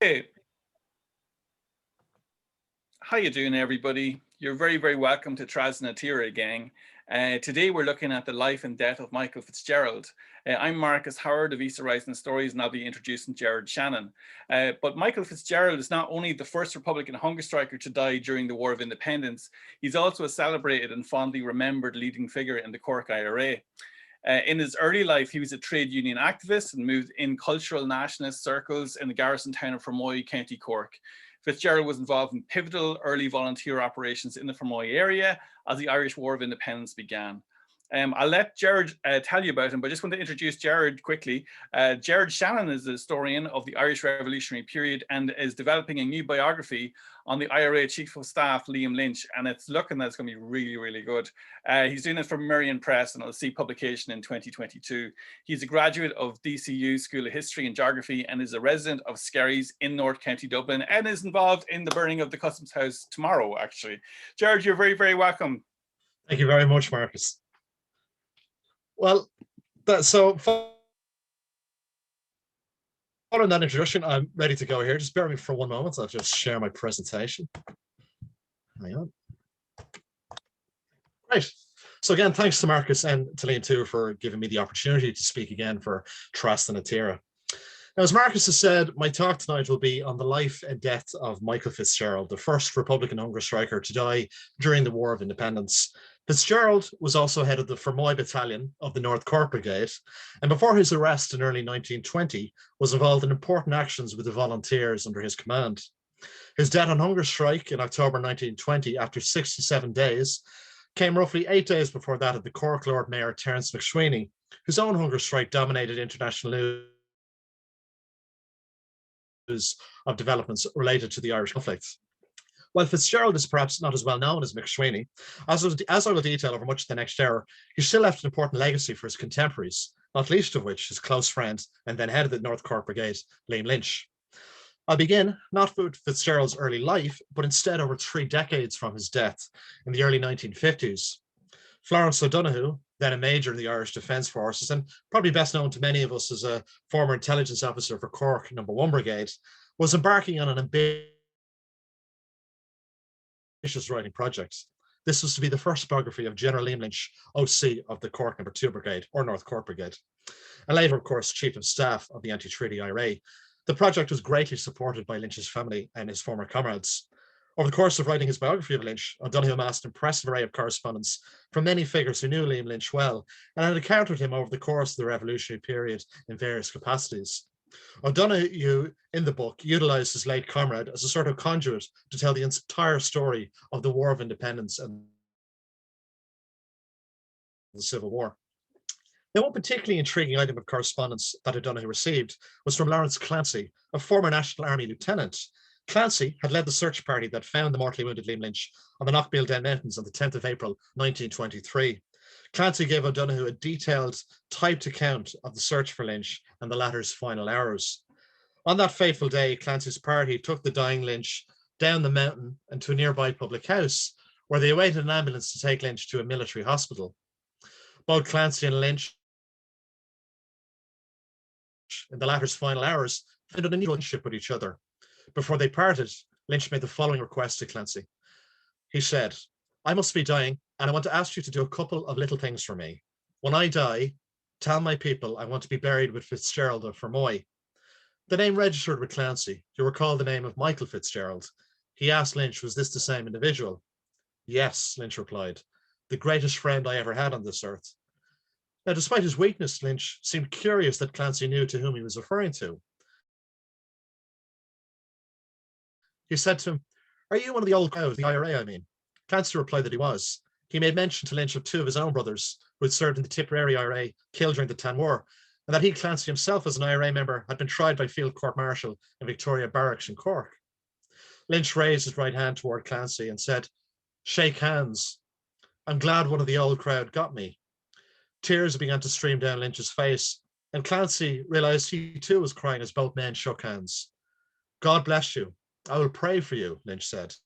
Hey, how you doing, everybody? You're very, very welcome to Tras na Tíre, gang. Today we're looking at the life and death of Michael Fitzgerald. I'm Marcus Howard of Easter Rising Stories, and I'll be introducing Gerard Shannon. But Michael Fitzgerald is not only the first Republican hunger striker to die during the War of Independence, he's also a celebrated and fondly remembered leading figure in the Cork IRA. In his early life, he was a trade union activist and moved in cultural nationalist circles in the garrison town of Fermoy, County Cork. Fitzgerald was involved in pivotal early volunteer operations in the Fermoy area as the Irish War of Independence began. I'll let Gerard tell you about him, but I just want to introduce Gerard quickly. Gerard Shannon is a historian of the Irish Revolutionary period and is developing a new biography on the IRA Chief of Staff, Liam Lynch, and it's looking that it's going to be really, really good. He's doing it for Merrion Press, and it'll see publication in 2022. He's a graduate of DCU School of History and Geography and is a resident of Skerries in North County Dublin and is involved in the burning of the Customs House tomorrow, actually. Gerard, you're very, very welcome. Thank you very much, Marcus. Well, following that introduction, I'm ready to go here. Just bear with me for one moment. I'll just share my presentation. Hang on. Right. So again, thanks to Marcus and to Liam too for giving me the opportunity to speak again for Tras na Tíre. Now, as Marcus has said, my talk tonight will be on the life and death of Michael Fitzgerald, the first Republican hunger striker to die during the War of Independence. Fitzgerald was also head of the Fermoy Battalion of the North Cork Brigade, and before his arrest in early 1920, was involved in important actions with the volunteers under his command. His death on hunger strike in October 1920, after 67 days, came roughly 8 days before that of the Cork Lord Mayor Terence MacSwiney, whose own hunger strike dominated international news of developments related to the Irish conflict. While Fitzgerald is perhaps not as well known as MacSwiney, as I will detail over much of the next hour, he still left an important legacy for his contemporaries, not least of which his close friend and then head of the North Cork Brigade, Liam Lynch. I'll begin not with Fitzgerald's early life, but instead over 3 decades from his death in the early 1950s. Florence O'Donoghue, then a major in the Irish Defence Forces, and probably best known to many of us as a former intelligence officer for Cork No. 1 Brigade, was embarking on an ambitious writing project. This was to be the first biography of General Liam Lynch, OC of the Cork No. 2 Brigade, or North Cork Brigade, and later, of course, Chief of Staff of the anti-treaty IRA. The project was greatly supported by Lynch's family and his former comrades. Over the course of writing his biography of Lynch, O'Donoghue amassed an impressive array of correspondence from many figures who knew Liam Lynch well and had encountered him over the course of the revolutionary period in various capacities. O'Donoghue, in the book, utilised his late comrade as a sort of conduit to tell the entire story of the War of Independence and the Civil War. Now, one particularly intriguing item of correspondence that O'Donoghue received was from Lawrence Clancy, a former National Army lieutenant. Clancy had led the search party that found the mortally wounded Liam Lynch on the Knockbeal Den Mountains on the 10th of April, 1923. Clancy gave O'Donoghue a detailed, typed account of the search for Lynch and the latter's final hours. On that fateful day, Clancy's party took the dying Lynch down the mountain and to a nearby public house, where they awaited an ambulance to take Lynch to a military hospital. Both Clancy and Lynch, in the latter's final hours, found an unusual relationship with each other. Before they parted, Lynch made the following request to Clancy. He said, "I must be dying, and I want to ask you to do a couple of little things for me. When I die, tell my people I want to be buried with Fitzgerald of Fermoy." The name registered with Clancy. You recall the name of Michael Fitzgerald. He asked Lynch, was this the same individual? "Yes," Lynch replied, "the greatest friend I ever had on this earth." Now, despite his weakness, Lynch seemed curious that Clancy knew to whom he was referring to. He said to him, "Are you one of the old crowd, the IRA, I mean?" Clancy replied that he was. He made mention to Lynch of 2 of his own brothers who had served in the Tipperary IRA, killed during the Tan War, and that he, Clancy himself, as an IRA member, had been tried by Field Court Marshal in Victoria Barracks in Cork. Lynch raised his right hand toward Clancy and said, "Shake hands. I'm glad one of the old crowd got me." Tears began to stream down Lynch's face, and Clancy realized he too was crying as both men shook hands. "God bless you. I will pray for you," Lynch said.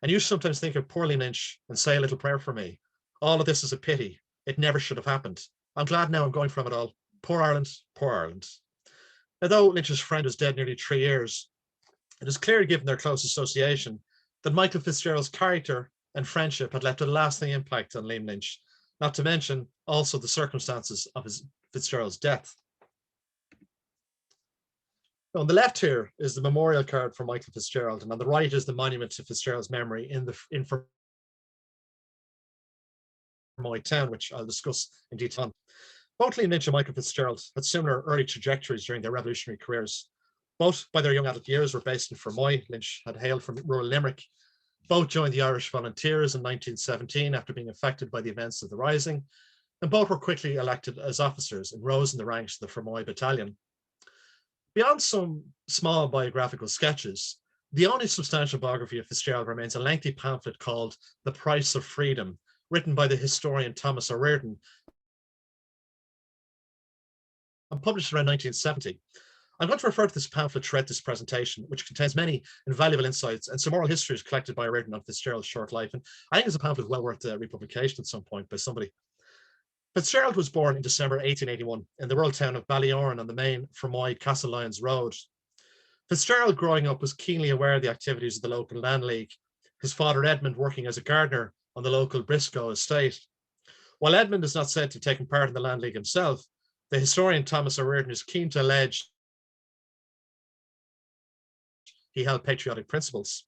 "And you sometimes think of poorly, Lynch, and say a little prayer for me. All of this is a pity. It never should have happened. I'm glad now I'm going from it all. Poor Ireland, poor Ireland." Although Lynch's friend was dead nearly 3 years, it is clear, given their close association, that Michael Fitzgerald's character and friendship had left a lasting impact on Liam Lynch, not to mention also the circumstances of Fitzgerald's death. On the left here is the memorial card for Michael Fitzgerald, and on the right is the monument to Fitzgerald's memory in Fermoy town, which I'll discuss in detail. Both Liam Lynch and Michael Fitzgerald had similar early trajectories during their revolutionary careers. Both, by their young adult years, were based in Fermoy. Lynch had hailed from rural Limerick. Both joined the Irish Volunteers in 1917 after being affected by the events of the Rising, and both were quickly elected as officers and rose in the ranks of the Fermoy Battalion. Beyond some small biographical sketches, the only substantial biography of Fitzgerald remains a lengthy pamphlet called The Price of Freedom, written by the historian Thomas O'Riordan and published around 1970. I'm going to refer to this pamphlet throughout this presentation, which contains many invaluable insights and some oral histories collected by O'Riordan on Fitzgerald's short life. And I think it's a pamphlet well worth republication at some point by somebody. Fitzgerald was born in December 1881 in the rural town of Ballyoran on the main Fermoy Castle Lyons Road. Fitzgerald, growing up, was keenly aware of the activities of the local land league, his father Edmund working as a gardener on the local Briscoe estate. While Edmund is not said to have taken part in the land league himself, the historian Thomas O'Riordan is keen to allege he held patriotic principles.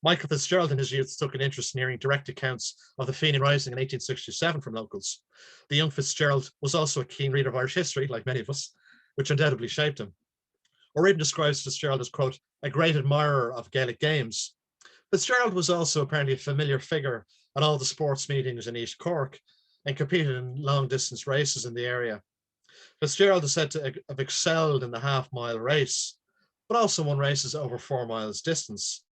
Michael Fitzgerald in his youth took an interest in hearing direct accounts of the Fenian Rising in 1867 from locals. The young Fitzgerald was also a keen reader of Irish history, like many of us, which undoubtedly shaped him. O'Riordan describes Fitzgerald as, quote, a great admirer of Gaelic games. Fitzgerald was also apparently a familiar figure at all the sports meetings in East Cork and competed in long-distance races in the area. Fitzgerald is said to have excelled in the half-mile race, but also won races over 4 miles distance.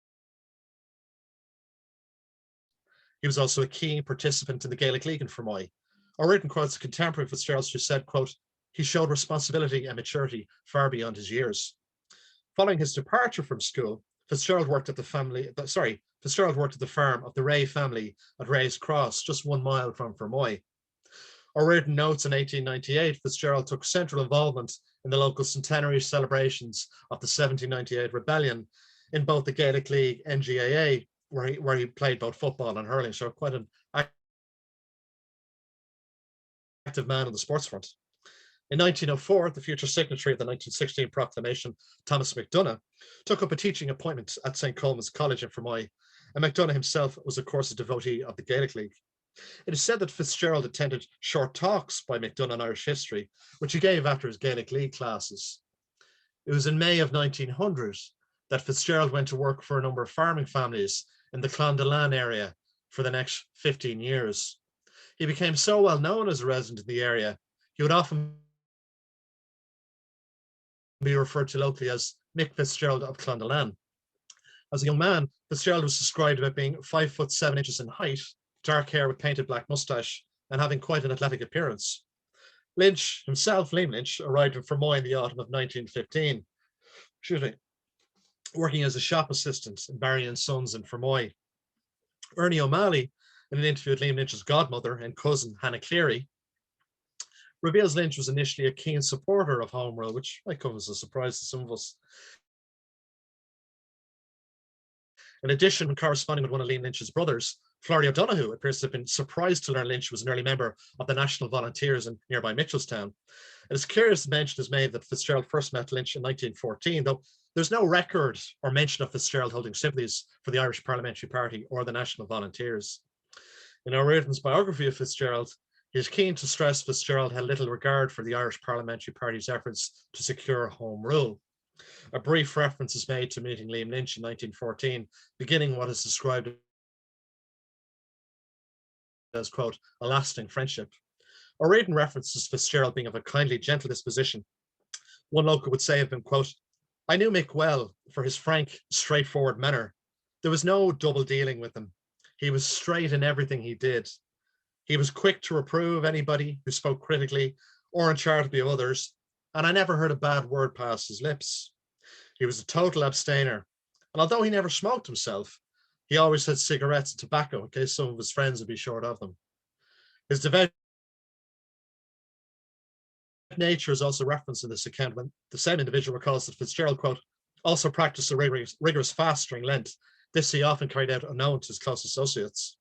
He was also a keen participant in the Gaelic League in Fermoy. O'Riordan quotes a contemporary of Fitzgerald's who said, quote, he showed responsibility and maturity far beyond his years. Following his departure from school, Fitzgerald worked at the farm of the Ray family at Ray's Cross, just 1 mile from Fermoy. O'Riordan notes in 1898, Fitzgerald took central involvement in the local centenary celebrations of the 1798 rebellion in both the Gaelic League and GAA, where he played both football and hurling, so quite an active man on the sports front. In 1904, the future signatory of the 1916 proclamation, Thomas MacDonagh, took up a teaching appointment at St. Colman's College in Fermoy, and MacDonagh himself was, of course, a devotee of the Gaelic League. It is said that Fitzgerald attended short talks by MacDonagh on Irish history, which he gave after his Gaelic League classes. It was in May of 1900 that Fitzgerald went to work for a number of farming families in the Clondelan area for the next 15 years. He became so well known as a resident in the area, he would often be referred to locally as Mick Fitzgerald of Clondelan. As a young man, Fitzgerald was described about being 5'7" in height, dark hair with painted black moustache, and having quite an athletic appearance. Lynch himself, Liam Lynch, arrived in Fermoy in the autumn of 1915, working as a shop assistant in Barry and Sons in Fermoy. Ernie O'Malley, in an interview with Liam Lynch's godmother and cousin, Hannah Cleary, reveals Lynch was initially a keen supporter of Home Rule, which might come as a surprise to some of us. In addition, when corresponding with one of Liam Lynch's brothers, Florrie O'Donoghue appears to have been surprised to learn Lynch was an early member of the National Volunteers in nearby Mitchelstown. It is curious mention is made that Fitzgerald first met Lynch in 1914, though there's no record or mention of Fitzgerald holding sympathies for the Irish Parliamentary Party or the National Volunteers. In O'Riordan's biography of Fitzgerald, he is keen to stress Fitzgerald had little regard for the Irish Parliamentary Party's efforts to secure Home Rule. A brief reference is made to meeting Liam Lynch in 1914, beginning what is described as, quote, a lasting friendship. O'Riordan references Fitzgerald being of a kindly, gentle disposition. One local would say of him, quote, I knew Mick well for his frank, straightforward manner. There was no double dealing with him. He was straight in everything he did. He was quick to reprove anybody who spoke critically or uncharitably of others, and I never heard a bad word pass his lips. He was a total abstainer, and although he never smoked himself, he always had cigarettes and tobacco in case some of his friends would be short of them. His devotion nature is also referenced in this account when the same individual recalls that Fitzgerald, quote, also practiced a rigorous fast during Lent. This he often carried out unknown to his close associates.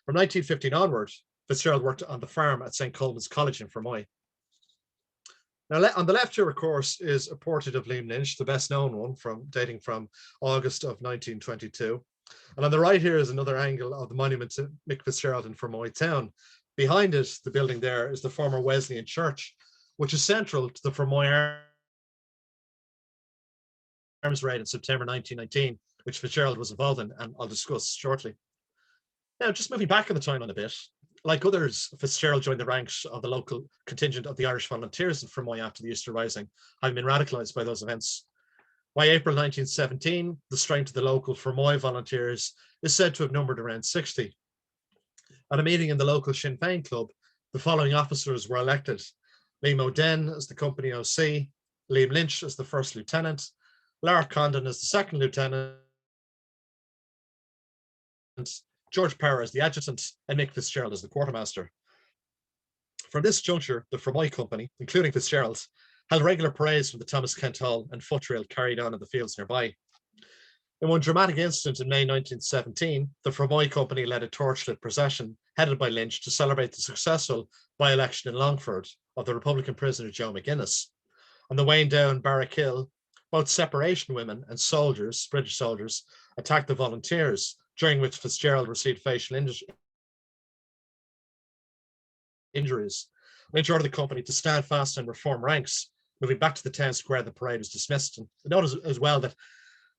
From 1915 onward, Fitzgerald worked on the farm at St. Colman's College in Fermoy. Now, on the left here, of course, is a portrait of Liam Lynch, the best known one, dating from August of 1922. And on the right here is another angle of the monument to Mick Fitzgerald in Fermoy town. Behind it, the building there, is the former Wesleyan Church, which is central to the Fermoy arms raid in September 1919, which Fitzgerald was involved in, and I'll discuss shortly. Now, just moving back in the timeline a bit, like others, Fitzgerald joined the ranks of the local contingent of the Irish Volunteers in Fermoy after the Easter Rising, having been radicalised by those events. By April 1917, the strength of the local Fermoy volunteers is said to have numbered around 60. At a meeting in the local Sinn Féin club, the following officers were elected: Liam O'Den as the company OC, Liam Lynch as the first lieutenant, Lara Condon as the second lieutenant, George Power as the adjutant, and Mick Fitzgerald as the quartermaster. From this juncture, the Fermoy company, including Fitzgerald, held regular parades from the Thomas Kent Hall and foot trail carried on in the fields nearby. In one dramatic incident in May 1917, the Fermoy company led a torchlit procession headed by Lynch to celebrate the successful by-election in Longford of the Republican prisoner Joe McGuinness. On the way down Barrack Hill, both separation women and soldiers, British soldiers, attacked the volunteers, during which Fitzgerald received facial injuries. Lynch ordered the company to stand fast and reform ranks. Moving back to the town square, the parade was dismissed. And notice as well that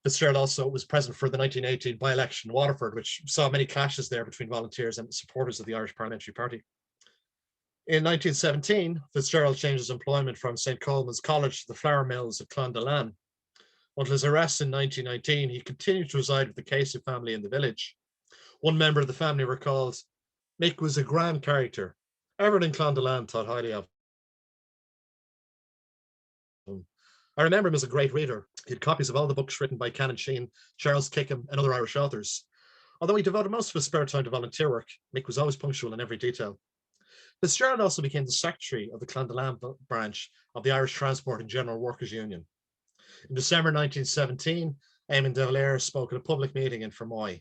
Fitzgerald also was present for the 1918 by-election in Waterford, which saw many clashes there between volunteers and supporters of the Irish Parliamentary Party. In 1917, Fitzgerald changed his employment from St. Colman's College to the flour mills at Clondelan. Until his arrest in 1919, he continued to reside with the Casey family in the village. One member of the family recalled, Mick was a grand character. Everyone in Clondelan thought highly of him. I remember him as a great reader. He had copies of all the books written by Canon Sheehan, Charles Kickham, and other Irish authors. Although he devoted most of his spare time to volunteer work, Mick was always punctual in every detail. Fitzgerald also became the secretary of the Clondelan branch of the Irish Transport and General Workers Union. In December 1917, Eamon de Valera spoke at a public meeting in Fermoy.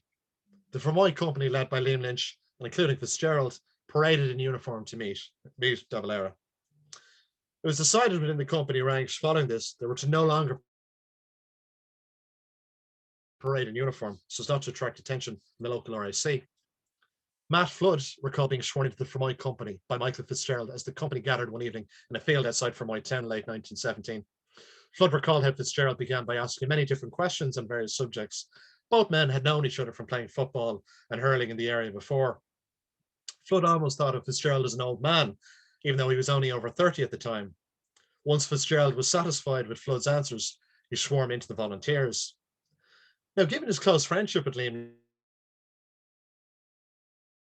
The Fermoy company, led by Liam Lynch and including Fitzgerald, paraded in uniform to meet de Valera. It was decided within the company ranks following this they were to no longer parade in uniform so as not to attract attention from the local RIC. Matt Flood recalled being sworn into the Fermoy company by Michael Fitzgerald as the company gathered one evening in a field outside Fermoy town late 1917. Flood recalled how Fitzgerald began by asking many different questions on various subjects. Both men had known each other from playing football and hurling in the area before. Flood almost thought of Fitzgerald as an old man, even though he was only over 30 at the time. Once Fitzgerald was satisfied with Flood's answers, he swore him into the volunteers. Now, given his close friendship with Liam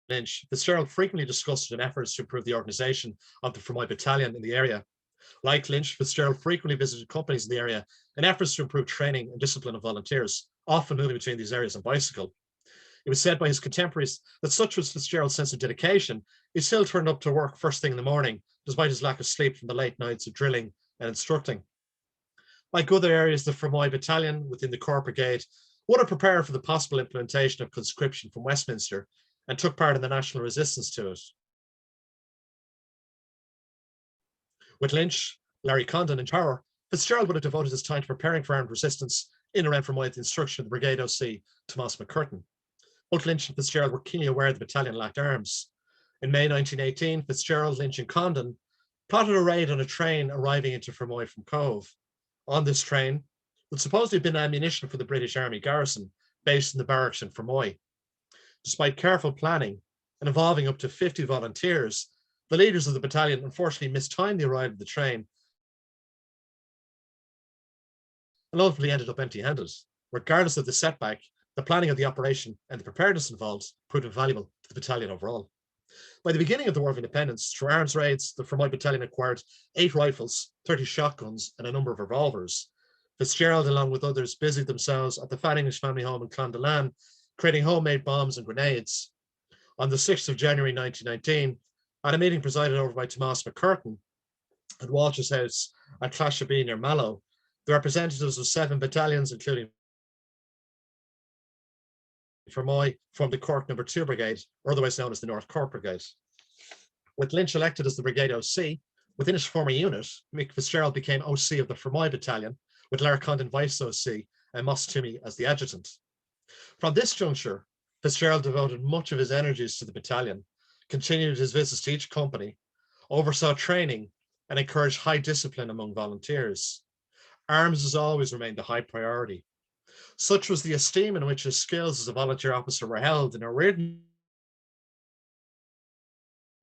Lynch, Fitzgerald frequently discussed in efforts to improve the organisation of the Fermoy battalion in the area. Like Lynch, Fitzgerald frequently visited companies in the area in efforts to improve training and discipline of volunteers, often moving between these areas on bicycle. It was said by his contemporaries that such was Fitzgerald's sense of dedication, he still turned up to work first thing in the morning, despite his lack of sleep from the late nights of drilling and instructing. Like other areas, the Fermoy battalion within the Cork Brigade would have prepared for the possible implementation of conscription from Westminster and took part in the national resistance to it. With Lynch, Larry Condon, and Power, Fitzgerald would have devoted his time to preparing for armed resistance in and around Fermoy at the instruction of the Brigade OC, Thomas McCurtain. Both Lynch and Fitzgerald were keenly aware the battalion lacked arms. In May 1918, Fitzgerald, Lynch, and Condon plotted a raid on a train arriving into Fermoy from Cove. On this train would supposedly have been ammunition for the British Army garrison based in the barracks in Fermoy. Despite careful planning and involving up to 50 volunteers, the leaders of the battalion unfortunately mistimed the arrival of the train and ultimately ended up empty-handed. Regardless of the setback, the planning of the operation and the preparedness involved proved invaluable to the battalion overall. By the beginning of the War of Independence, through arms raids, the Fermoy battalion acquired 8 rifles, 30 shotguns, and a number of revolvers. Fitzgerald, along with others, busied themselves at the Fat English family home in Clondelan, creating homemade bombs and grenades. On the 6th of January 1919, at a meeting presided over by Thomas McCurtain, at Walsh's house at Clashabee near Mallow, the representatives of 7 battalions, including Fermoy, formed the Cork No. 2 Brigade, or otherwise known as the North Cork Brigade. With Lynch elected as the Brigade OC, within his former unit, Mick Fitzgerald became OC of the Fermoy Battalion, with Lara Condon Vice OC and Moss Toomey as the adjutant. From this juncture, Fitzgerald devoted much of his energies to the battalion, continued his visits to each company, oversaw training, and encouraged high discipline among volunteers. Arms has always remained a high priority. Such was the esteem in which his skills as a volunteer officer were held in O'Riordan's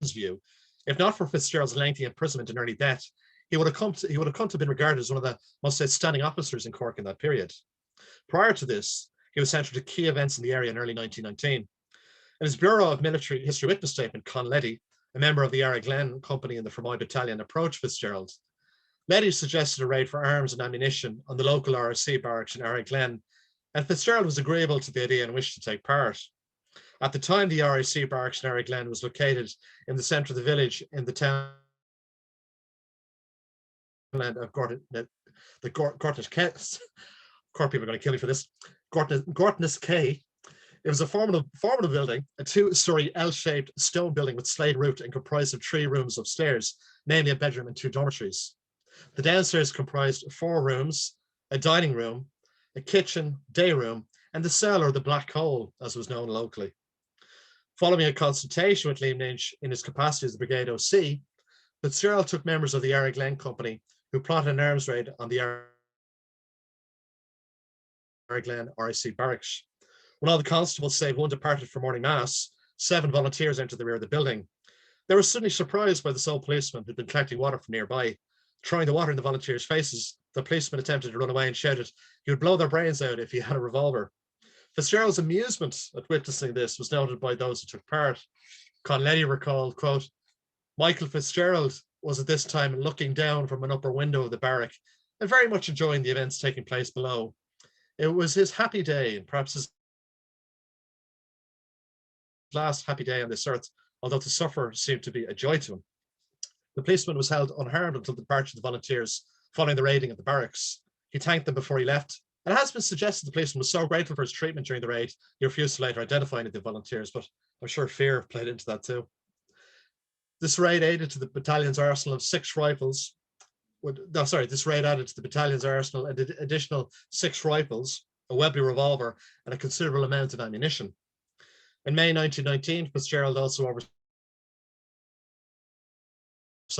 view. If not for Fitzgerald's lengthy imprisonment and early death, he would have come to have been regarded as one of the most outstanding officers in Cork in that period. Prior to this, he was central to key events in the area in early 1919. In his Bureau of Military History witness statement, Con Leddy, a member of the Ara Glen company in the Fermoy Battalion, approached Fitzgerald. Leddy suggested a raid for arms and ammunition on the local RSC barracks in Ara Glen, and Fitzgerald was agreeable to the idea and wished to take part. At the time, the RSC barracks in Ara Glen was located in the centre of the village in the townland of the Gortness K. Cork people are going to kill me for this. Gortness K. It was a formidable building, a 2-story L-shaped stone building with slate roof and comprised of 3 rooms upstairs, namely a bedroom and 2 dormitories. The downstairs comprised 4 rooms, a dining room, a kitchen, day room, and the cell, or the black hole, as was known locally. Following a consultation with Liam Lynch in his capacity as the Brigade OC, Fitzgerald took members of the Ara Glen Company who plotted an arms raid on the Ara Glen RSC barracks. When all the constables, save one, departed for morning mass, 7 volunteers entered the rear of the building. They were suddenly surprised by the sole policeman who'd been collecting water from nearby. Throwing the water in the volunteers' faces, the policeman attempted to run away and shouted he would blow their brains out if he had a revolver. Fitzgerald's amusement at witnessing this was noted by those who took part. Con Leddy recalled, quote, Michael Fitzgerald was at this time looking down from an upper window of the barrack and very much enjoying the events taking place below. It was his happy day, and perhaps his last happy day on this earth, although to suffer seemed to be a joy to him. The policeman was held unharmed until the departure of the volunteers following the raiding of the barracks. He thanked them before he left, and it has been suggested the policeman was so grateful for his treatment during the raid, he refused to later identify any of the volunteers, but I'm sure fear played into that too. This raid added to the battalion's arsenal of 6 rifles. This raid added to the battalion's arsenal an additional 6 rifles, a Webley revolver, and a considerable amount of ammunition. In May 1919, Fitzgerald also oversaw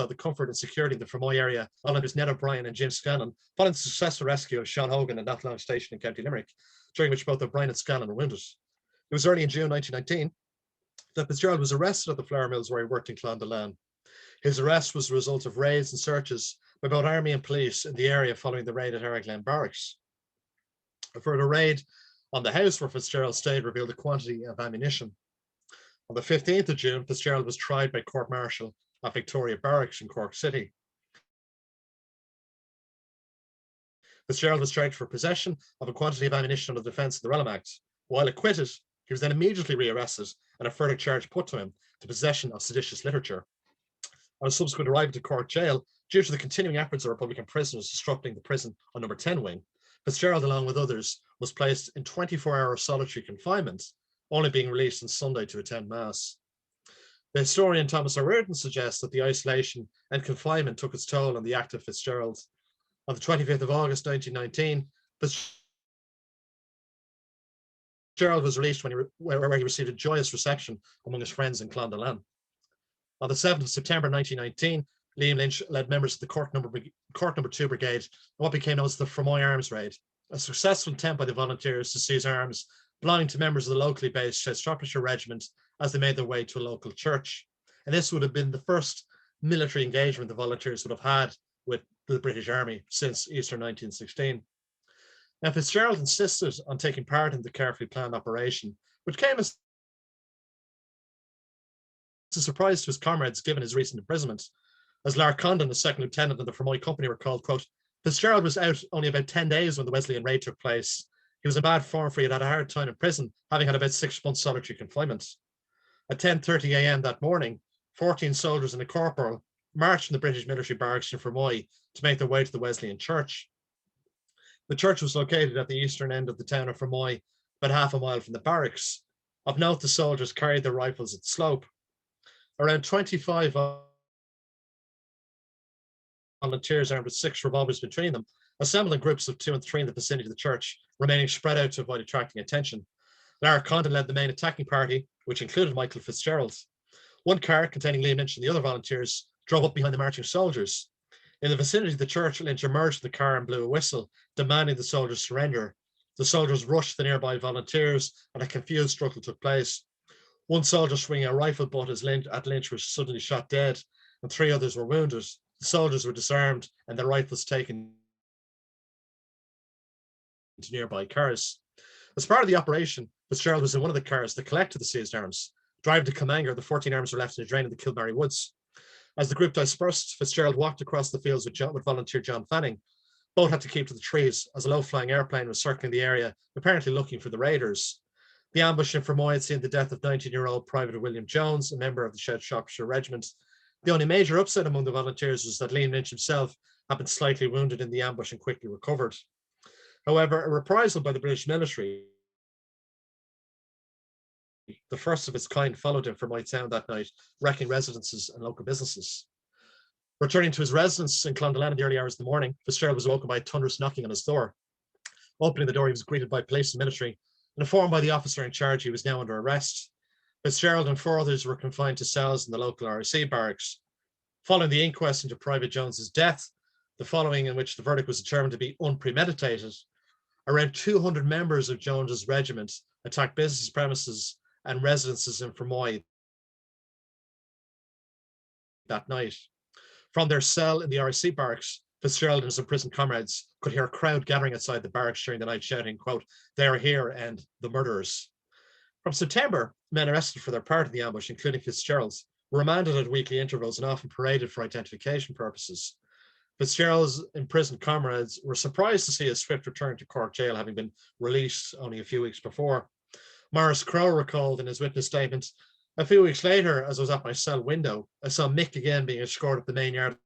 the comfort and security of the Fermoy area under Ned O'Brien and Jim Scanlon, following the successful rescue of Sean Hogan and Athlone Station in County Limerick, during which both O'Brien and Scanlon were wounded. It was early in June 1919 that Fitzgerald was arrested at the flour mills where he worked in Clondelan. His arrest was the result of raids and searches by both army and police in the area following the raid at Ara Glen Barracks. A further raid on the house where Fitzgerald stayed revealed a quantity of ammunition. On the 15th of June, Fitzgerald was tried by court-martial at Victoria Barracks in Cork City. Fitzgerald was charged for possession of a quantity of ammunition under the Defence of the Realm Act. While acquitted, he was then immediately rearrested and a further charge put to him to possession of seditious literature. On a subsequent arrival to Cork Jail, due to the continuing efforts of Republican prisoners disrupting the prison on number 10 wing, Fitzgerald, along with others, was placed in 24-hour solitary confinement, only being released on Sunday to attend Mass. The historian Thomas O'Riordan suggests that the isolation and confinement took its toll on the active Fitzgerald. On the 25th of August 1919, Gerard was released where he received a joyous reception among his friends in Clondelan. On the 7th of September 1919, Liam Lynch led members of the Cork No. 2 Brigade in what became known as the Fermoy Arms Raid, a successful attempt by the volunteers to seize arms belonging to members of the locally based Shropshire Regiment as they made their way to a local church. And this would have been the first military engagement the volunteers would have had with the British Army since Easter 1916. Now, Fitzgerald insisted on taking part in the carefully planned operation, which came as a surprise to his comrades given his recent imprisonment. As Lara Condon, the second lieutenant of the Fermoy Company, recalled, quote, Fitzgerald was out only about 10 days when the Wesleyan raid took place. He was in bad form for he had had a hard time in prison, having had about 6 months solitary confinement. At 10:30 a.m. that morning, 14 soldiers and a corporal marched from the British military barracks in Fermoy to make their way to the Wesleyan Church. The church was located at the eastern end of the town of Fermoy, about half a mile from the barracks. Of note, the soldiers carried their rifles at the slope. Around 25 volunteers armed with 6 revolvers between them assembled in groups of 2 and 3 in the vicinity of the church, remaining spread out to avoid attracting attention. Lara Condon led the main attacking party, which included Michael Fitzgerald. One car containing Liam Lynch and the other volunteers drove up behind the marching soldiers. In the vicinity of the church, Lynch emerged from the car and blew a whistle, demanding the soldiers surrender. The soldiers rushed the nearby volunteers, and a confused struggle took place. One soldier swinging a rifle butt at Lynch was suddenly shot dead, and 3 others were wounded. The soldiers were disarmed and their rifles taken to nearby cars. As part of the operation, Fitzgerald was in one of the cars that collected the seized arms. Driving to Comangar, the 14 arms were left in a drain in the Kilmary Woods. As the group dispersed, Fitzgerald walked across the fields with volunteer John Fanning. Both had to keep to the trees as a low-flying airplane was circling the area, apparently looking for the raiders. The ambush in Fermoy had seen the death of 19-year-old Private William Jones, a member of the South Shropshire Regiment. The only major upset among the volunteers was that Liam Lynch himself had been slightly wounded in the ambush and quickly recovered. However, a reprisal by the British military, the first of its kind, followed him from my town that night, wrecking residences and local businesses. Returning to his residence in Clondalane in the early hours of the morning, Fitzgerald was woken by a thunderous knocking on his door. Opening the door, he was greeted by police and military and informed by the officer in charge he was now under arrest. Fitzgerald and 4 others were confined to cells in the local RSC barracks. Following the inquest into Private Jones's death, the following in which the verdict was determined to be unpremeditated, around 200 members of Jones's regiment attacked business premises and residences in Fermoy that night. From their cell in the RSC barracks, Fitzgerald and his imprisoned comrades could hear a crowd gathering outside the barracks during the night shouting, quote, "They are here," and "the murderers." From September, men arrested for their part in the ambush, including Fitzgerald, were remanded at weekly intervals and often paraded for identification purposes. Fitzgerald's imprisoned comrades were surprised to see a swift return to Cork Jail, having been released only a few weeks before. Maurice Crowe recalled in his witness statement, "A few weeks later, as I was at my cell window, I saw Mick again being escorted up the main yard of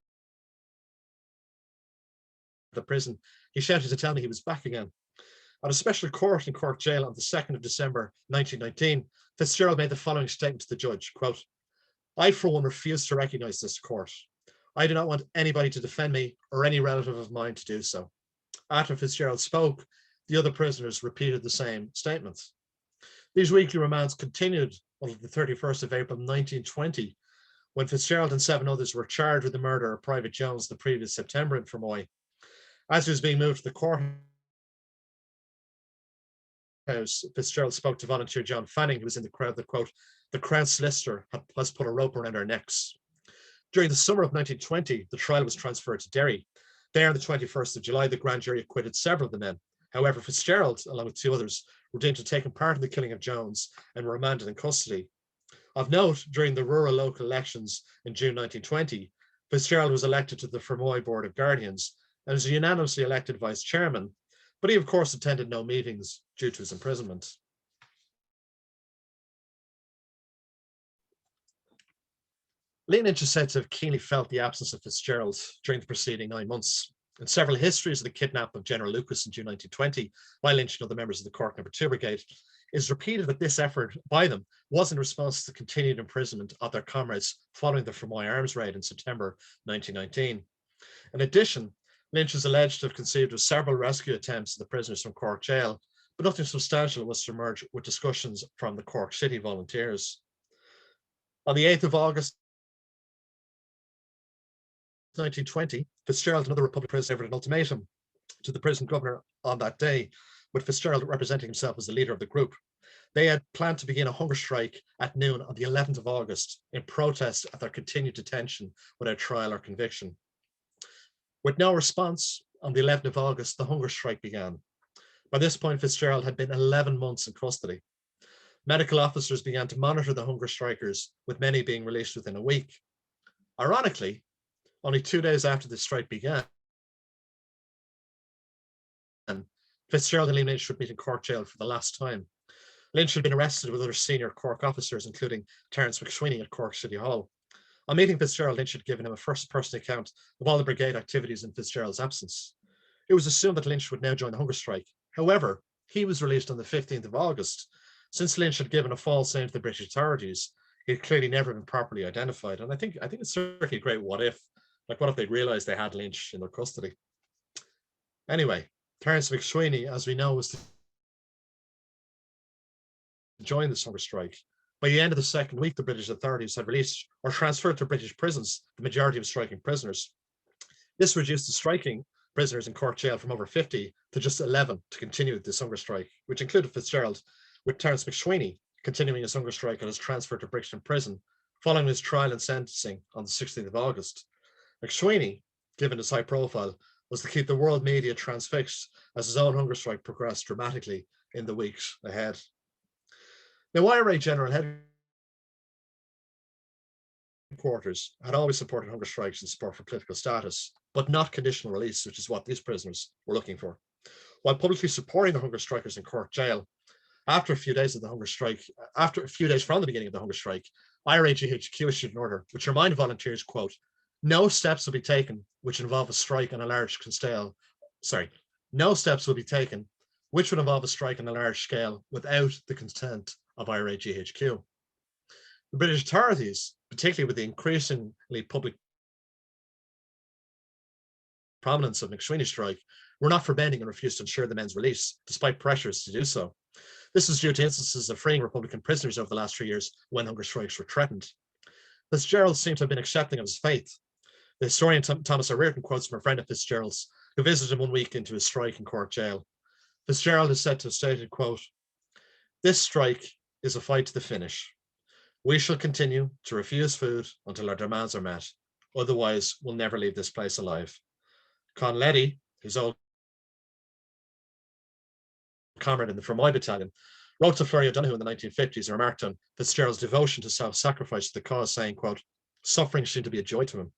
the prison. He shouted to tell me he was back again." At a special court in Cork Jail on the 2nd of December 1919, Fitzgerald made the following statement to the judge, quote, "I, for one, refuse to recognize this court. I do not want anybody to defend me or any relative of mine to do so." After Fitzgerald spoke, the other prisoners repeated the same statements. These weekly remands continued until the 31st of April 1920, when Fitzgerald and 7 others were charged with the murder of Private Jones the previous September in Fermoy. As he was being moved to the courthouse, Fitzgerald spoke to volunteer John Fanning, who was in the crowd, that, quote, "The Crown Solicitor has put a rope around our necks." During the summer of 1920, the trial was transferred to Derry. There, on the 21st of July, the grand jury acquitted several of the men. However, Fitzgerald, along with 2 others, were deemed to have taken part in the killing of Jones and were remanded in custody. Of note, during the rural local elections in June 1920, Fitzgerald was elected to the Fermoy Board of Guardians and was unanimously elected vice chairman, but he, of course, attended no meetings due to his imprisonment. Liam Lynch is said to have keenly felt the absence of Fitzgerald during the preceding 9 months. In several histories of the kidnapping of General Lucas in June 1920 by Lynch and other members of the Cork No. 2 Brigade, it is repeated that this effort by them was in response to the continued imprisonment of their comrades following the Fermoy arms raid in September 1919. In addition, Lynch is alleged to have conceived of several rescue attempts of the prisoners from Cork Jail, but nothing substantial was to emerge with discussions from the Cork City volunteers. On the 8th of August 1920, Fitzgerald and other Republic prisoners delivered an ultimatum to the prison governor on that day, with Fitzgerald representing himself as the leader of the group. They had planned to begin a hunger strike at noon on the 11th of August in protest at their continued detention without trial or conviction. With no response, on the 11th of August, the hunger strike began. By this point, Fitzgerald had been 11 months in custody. Medical officers began to monitor the hunger strikers, with many being released within a week. Ironically, only 2 days after the strike began, Fitzgerald and Liam Lynch would meet in Cork Jail for the last time. Lynch had been arrested with other senior Cork officers, including Terence MacSwiney at Cork City Hall. On meeting Fitzgerald, Lynch had given him a first-person account of all the brigade activities in Fitzgerald's absence. It was assumed that Lynch would now join the hunger strike. However, he was released on the 15th of August. Since Lynch had given a false name to the British authorities, he had clearly never been properly identified. And I think it's certainly a great what if. Like, what if they'd realized they had Lynch in their custody? Anyway, Terence MacSwiney, as we know, was to join this hunger strike. By the end of the second week, the British authorities had released or transferred to British prisons the majority of striking prisoners. This reduced the striking prisoners in Cork Jail from over 50 to just 11 to continue this hunger strike, which included Fitzgerald, with Terence MacSwiney continuing his hunger strike and his transfer to Brixton prison following his trial and sentencing on the 16th of August. MacSwiney, given his high profile, was to keep the world media transfixed as his own hunger strike progressed dramatically in the weeks ahead. Now, IRA General Headquarters had always supported hunger strikes and support for political status, but not conditional release, which is what these prisoners were looking for. While publicly supporting the hunger strikers in Cork Jail, after a few days from the beginning of the hunger strike, IRA GHQ issued an order which reminded volunteers, quote, no steps will be taken which involve a strike on a large scale. No steps will be taken which would involve a strike on a large scale without the consent of IRA GHQ. The British authorities, particularly with the increasingly public prominence of MacSwiney's strike, were not forbearing and refused to ensure the men's release, despite pressures to do so. This was due to instances of freeing Republican prisoners over the last 3 years when hunger strikes were threatened. Fitzgerald seemed to have been accepting of his fate. The historian Thomas O'Riordan quotes from a friend of Fitzgerald's who visited him 1 week into his strike in Cork Jail. Fitzgerald is said to have stated, quote, this strike is a fight to the finish. We shall continue to refuse food until our demands are met. Otherwise, we'll never leave this place alive. Con Leddy, his old comrade in the Fermoy battalion, wrote to Flurry O'Donoghue in the 1950s and remarked on Fitzgerald's devotion to self-sacrifice to the cause, saying, quote, suffering seemed to be a joy to him.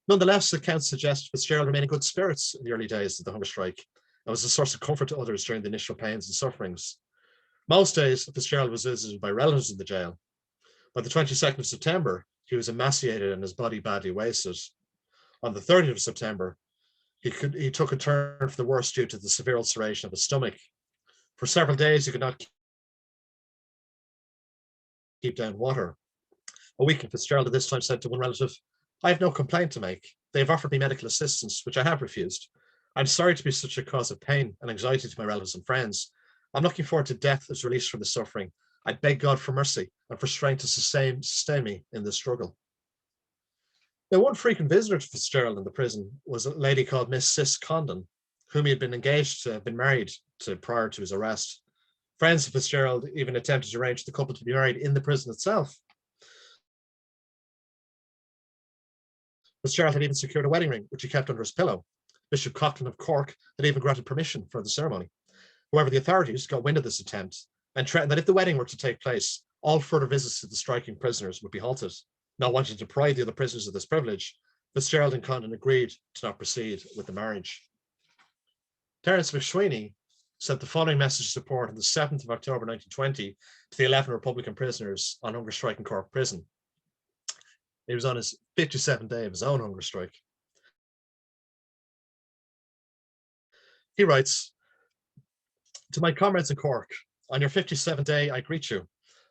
Nonetheless, accounts suggest Fitzgerald remained in good spirits in the early days of the hunger strike and was a source of comfort to others during the initial pains and sufferings. Most days, Fitzgerald was visited by relatives in the jail. By the 22nd of September, he was emaciated and his body badly wasted. On the 30th of September, he took a turn for the worse due to the severe ulceration of his stomach. For several days, he could not keep down water. A weakened Fitzgerald at this time said to one relative, I have no complaint to make. They have offered me medical assistance, which I have refused. I'm sorry to be such a cause of pain and anxiety to my relatives and friends. I'm looking forward to death as release from the suffering. I beg God for mercy and for strength to sustain me in this struggle. Now, one frequent visitor to Fitzgerald in the prison was a lady called Miss Sis Condon, whom he had been engaged to, been married to prior to his arrest. Friends of Fitzgerald even attempted to arrange the couple to be married in the prison itself. Fitzgerald had even secured a wedding ring, which he kept under his pillow. Bishop Coughlin of Cork had even granted permission for the ceremony. However, the authorities got wind of this attempt and threatened that if the wedding were to take place, all further visits to the striking prisoners would be halted. Not wanting to deprive the other prisoners of this privilege, Fitzgerald and Condon agreed to not proceed with the marriage. Terence MacSwiney sent the following message of support on the 7th of October 1920 to the 11 Republican prisoners on hunger strike in Cork prison. He was on his 57th day of his own hunger strike. He writes, to my comrades in Cork, on your 57th day, I greet you.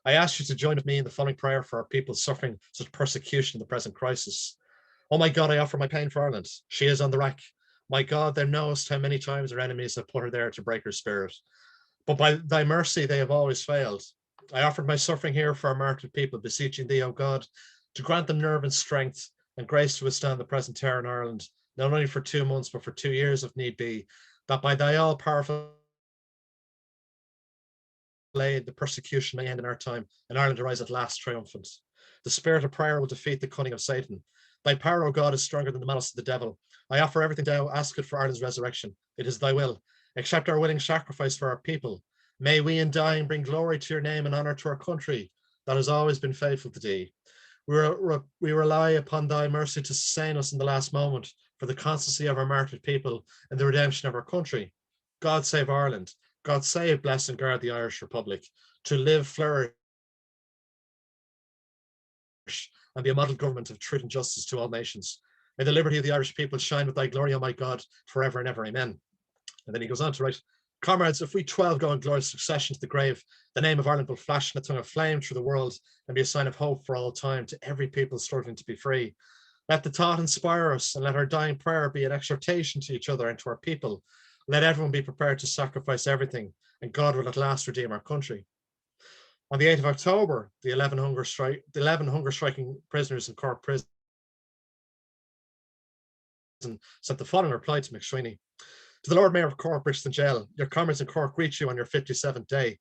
I ask you to join with me in the following prayer for our people suffering such persecution in the present crisis. Oh my God, I offer my pain for Ireland. She is on the rack. My God, thou knowest how many times our enemies have put her there to break her spirit. But by thy mercy, they have always failed. I offered my suffering here for our martyred people, beseeching thee, O God, to grant them nerve and strength and grace to withstand the present terror in Ireland, not only for 2 months, but for 2 years if need be, that by thy all-powerful aid, the persecution may end in our time, and Ireland arise at last triumphant. The spirit of prayer will defeat the cunning of Satan. Thy power, O God, is stronger than the malice of the devil. I offer everything thou askest for Ireland's resurrection. It is thy will. Accept our willing sacrifice for our people. May we in dying bring glory to your name and honor to our country that has always been faithful to thee. We rely upon thy mercy to sustain us in the last moment for the constancy of our martyred people and the redemption of our country. God save Ireland. God save, bless and guard the Irish Republic, to live, flourish, and be a model government of truth and justice to all nations. May the liberty of the Irish people shine with thy glory, O my God, forever and ever. Amen. And then he goes on to write, comrades, if we 12 go in glorious succession to the grave, the name of Ireland will flash in a tongue of flame through the world and be a sign of hope for all time to every people struggling to be free. Let the thought inspire us, and let our dying prayer be an exhortation to each other and to our people. Let everyone be prepared to sacrifice everything, and God will at last redeem our country. On the 8th of October, the 11 hunger striking prisoners in Cork prison sent the following reply to MacSwiney. To the Lord Mayor of Cork Jail, your comrades in Cork greet you on your 57th day.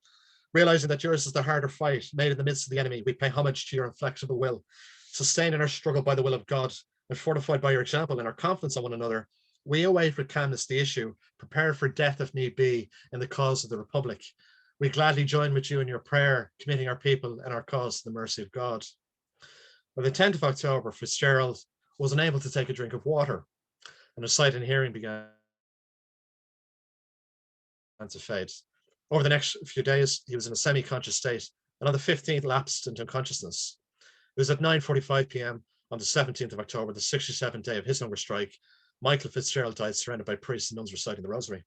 Realizing that yours is the harder fight made in the midst of the enemy, we pay homage to your inflexible will. Sustained in our struggle by the will of God and fortified by your example and our confidence on one another, we await with calmness the issue, prepared for death if need be in the cause of the Republic. We gladly join with you in your prayer, committing our people and our cause to the mercy of God. By the 10th of October, Fitzgerald was unable to take a drink of water, and his sight and hearing began to fade. Over the next few days, he was in a semi-conscious state, and on the 15th lapsed into unconsciousness. It was at 9:45 p.m. on the 17th of October, the 67th day of his hunger strike, Michael Fitzgerald died surrounded by priests and nuns reciting the rosary.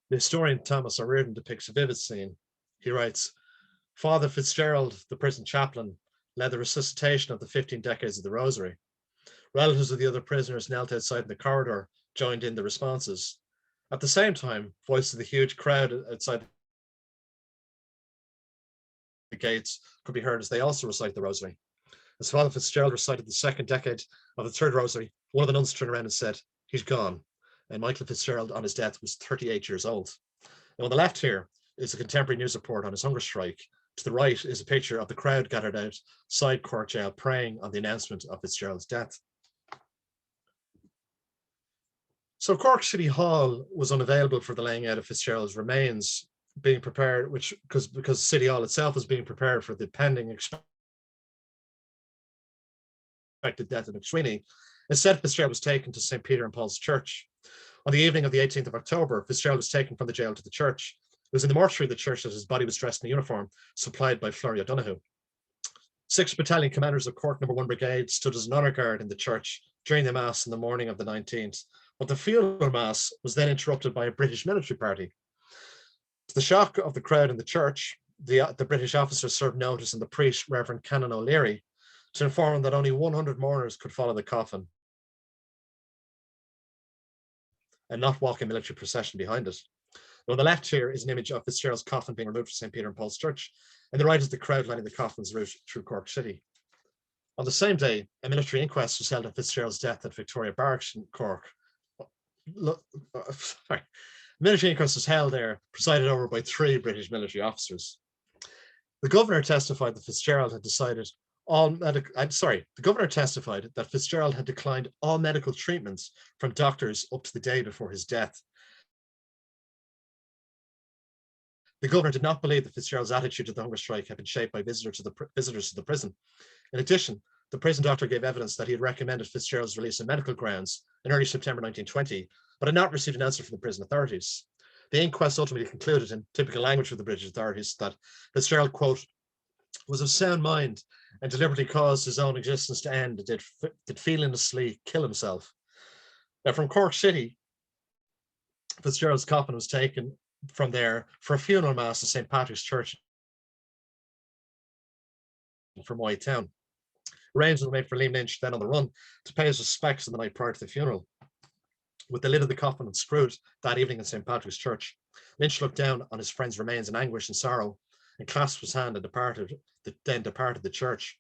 The historian Thomas O'Riordan depicts a vivid scene. He writes, Father Fitzgerald, the prison chaplain, led the resuscitation of the 15 decades of the rosary. Relatives of the other prisoners knelt outside in the corridor, joined in the responses. At the same time, voices of the huge crowd outside the gates could be heard as they also recite the rosary. As Father Fitzgerald recited the second decade of the third rosary, one of the nuns turned around and said, he's gone. And Michael Fitzgerald on his death was 38 years old. And on the left here is a contemporary news report on his hunger strike. To the right is a picture of the crowd gathered outside Cork Jail praying on the announcement of Fitzgerald's death. So Cork City Hall was unavailable for the laying out of Fitzgerald's remains, being prepared, because City Hall itself was being prepared for the pending expected death of MacSwiney. Instead, Fitzgerald was taken to St. Peter and Paul's Church. On the evening of the 18th of October, Fitzgerald was taken from the jail to the church. It was in the mortuary of the church that his body was dressed in a uniform supplied by Fleury O'Donoghue. 6 battalion commanders of Cork No. 1 Brigade stood as an honour guard in the church during the Mass in the morning of the 19th, but the funeral Mass was then interrupted by a British military party. To the shock of the crowd in the church, the British officers served notice and the priest, Reverend Canon O'Leary, to inform him that only 100 mourners could follow the coffin and not walk a military procession behind it. On the left here is an image of Fitzgerald's coffin being removed from St. Peter and Paul's Church, and the right is the crowd lining the coffin's route through Cork City. On the same day, a military inquest was held on Fitzgerald's death at Victoria Barracks in Cork. Military inquest was held there, presided over by 3 British military officers. The governor testified that Fitzgerald had declined all medical treatments from doctors up to the day before his death. The governor did not believe that Fitzgerald's attitude to the hunger strike had been shaped by visitors to the prison. In addition, the prison doctor gave evidence that he had recommended Fitzgerald's release on medical grounds in early September 1920, but had not received an answer from the prison authorities. The inquest ultimately concluded in typical language of the British authorities that Fitzgerald, quote, was of sound mind and deliberately caused his own existence to end and did feelingly kill himself. Now, from Cork City, Fitzgerald's coffin was taken from there for a funeral mass at St. Patrick's Church in Fermoy town. Arrangements were made for Liam Lynch, then on the run, to pay his respects on the night prior to the funeral. With the lid of the coffin unscrewed that evening in St. Patrick's Church, Lynch looked down on his friend's remains in anguish and sorrow and clasped his hand and then departed the church.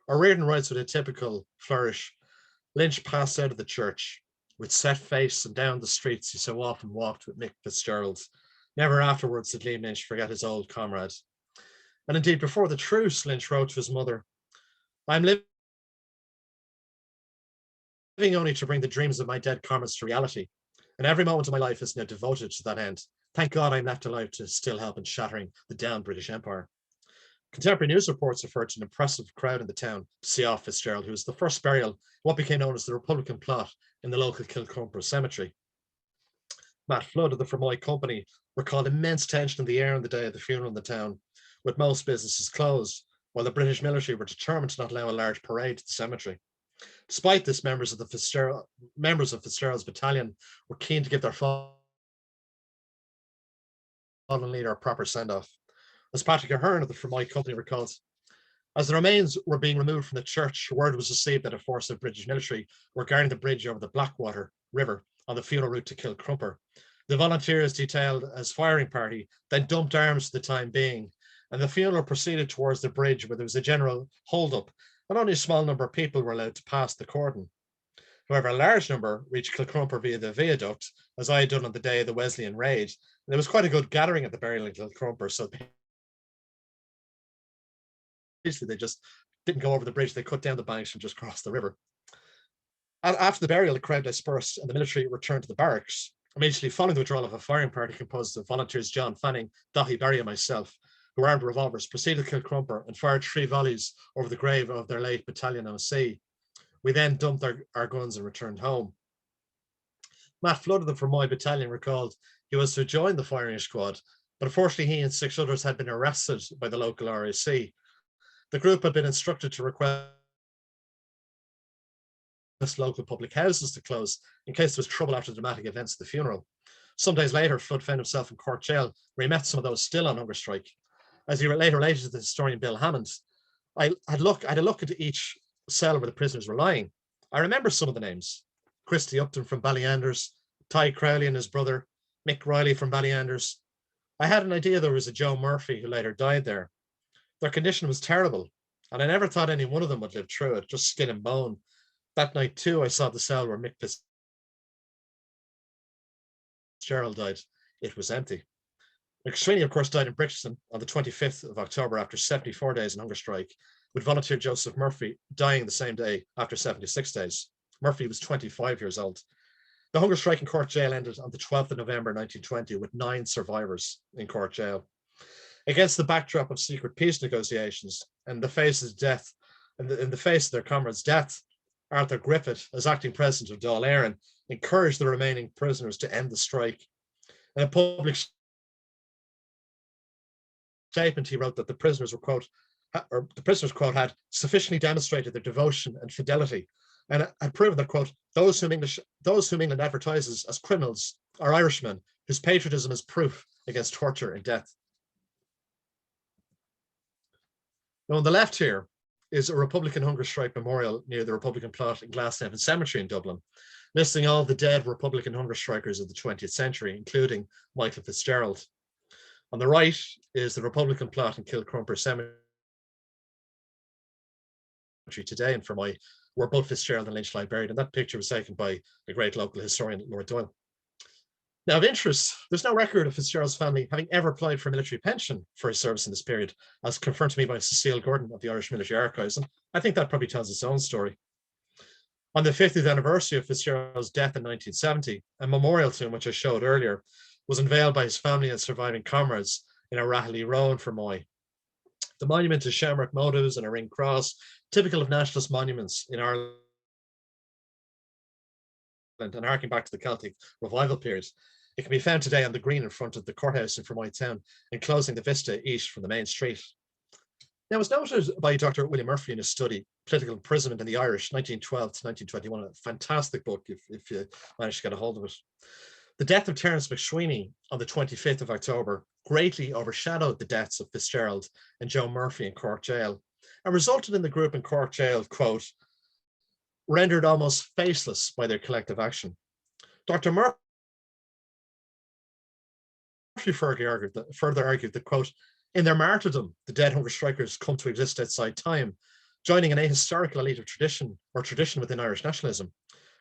O'Riordan writes with a typical flourish, Lynch passed out of the church with set face and down the streets he so often walked with Mick Fitzgerald. Never afterwards did Liam Lynch forget his old comrade. And indeed, before the truce, Lynch wrote to his mother, I'm living only to bring the dreams of my dead comrades to reality, and every moment of my life is now devoted to that end. Thank God I'm left alive to still help in shattering the downed British Empire. Contemporary news reports refer to an impressive crowd in the town to see off Fitzgerald, who was the first burial in what became known as the Republican plot in the local Kilcumper cemetery. Matt Flood of the Fermoy Company recalled immense tension in the air on the day of the funeral in the town, with most businesses closed, while the British military were determined to not allow a large parade to the cemetery. Despite this, members of Fitzgerald's battalion were keen to give their fallen leader a proper send-off. As Patrick Ahern of the Fermoy company recalled, as the remains were being removed from the church, word was received that a force of British military were guarding the bridge over the Blackwater River on the funeral route to Kilcrumper. The volunteers, detailed as firing party, then dumped arms for the time being, and the funeral proceeded towards the bridge where there was a general hold-up, and only a small number of people were allowed to pass the cordon. However, a large number reached Kilcrumper via the viaduct, as I had done on the day of the Wesleyan raid, and there was quite a good gathering at the burial in Kilcrumper, so basically they just didn't go over the bridge, they cut down the banks and just crossed the river. After the burial, the crowd dispersed and the military returned to the barracks. Immediately following the withdrawal of a firing party composed of volunteers John Fanning, Daithí Barry and myself, who armed revolvers, proceeded to Kilcrumper and fired 3 volleys over the grave of their late battalion OC. We then dumped our guns and returned home. Matt Flood of the Fermoy battalion recalled he was to join the firing squad, but unfortunately he and 6 others had been arrested by the local RAC. The group had been instructed to request local public houses to close in case there was trouble after the dramatic events of the funeral. Some days later, Flood found himself in Cork Jail, where he met some of those still on hunger strike. As he later related to the historian Bill Hammond, I had a look into each cell where the prisoners were lying. I remember some of the names: Christy Upton from Ballyanders, Ty Crowley and his brother, Mick Riley from Ballyanders. I had an idea there was a Joe Murphy who later died there. Their condition was terrible, and I never thought any one of them would live through it, just skin and bone. That night too, I saw the cell where Mick Fitzgerald died. It was empty. MacSwiney, of course, died in Brixton on the 25th of October after 74 days in hunger strike, with volunteer Joseph Murphy dying the same day after 76 days. Murphy was 25 years old. The hunger strike in Cork Jail ended on the 12th of November 1920 with 9 survivors in Cork Jail. Against the backdrop of secret peace negotiations and in the face of their comrade's death, Arthur Griffith, as acting president of Dáil Éireann, encouraged the remaining prisoners to end the strike. In a public statement, he wrote that the prisoners were, quote, had sufficiently demonstrated their devotion and fidelity, and had proven that, quote, those whom England advertises as criminals are Irishmen whose patriotism is proof against torture and death. Now, on the left here is a Republican hunger strike memorial near the Republican plot in Glasnevin Cemetery in Dublin, listing all the dead Republican hunger strikers of the 20th century, including Michael Fitzgerald. On the right is the Republican plot in Kilcrumper Cemetery today in Fermoy, where both Fitzgerald and Lynch lie buried, and that picture was taken by the great local historian Lord Doyle. Now, of interest, there's no record of Fitzgerald's family having ever applied for a military pension for his service in this period, as confirmed to me by Cecile Gordon of the Irish Military Archives, and I think that probably tells its own story. On the 50th anniversary of Fitzgerald's death in 1970, a memorial to him, which I showed earlier, was unveiled by his family and surviving comrades in O'Rahilly Row in Fermoy. The monument is shamrock motives and a ring cross, typical of nationalist monuments in Ireland and harking back to the Celtic revival period. It can be found today on the green in front of the courthouse in Fermoy town, enclosing the vista east from the main street. Now, as noted by Dr. William Murphy in his study, Political Imprisonment in the Irish, 1912 to 1921, a fantastic book if you manage to get a hold of it. The death of Terence MacSwiney on the 25th of October greatly overshadowed the deaths of Fitzgerald and Joe Murphy in Cork Jail, and resulted in the group in Cork Jail, quote, rendered almost faceless by their collective action. Dr. Murphy further argued that, quote, in their martyrdom, the dead hunger strikers come to exist outside time, joining an ahistorical elite of tradition within Irish nationalism.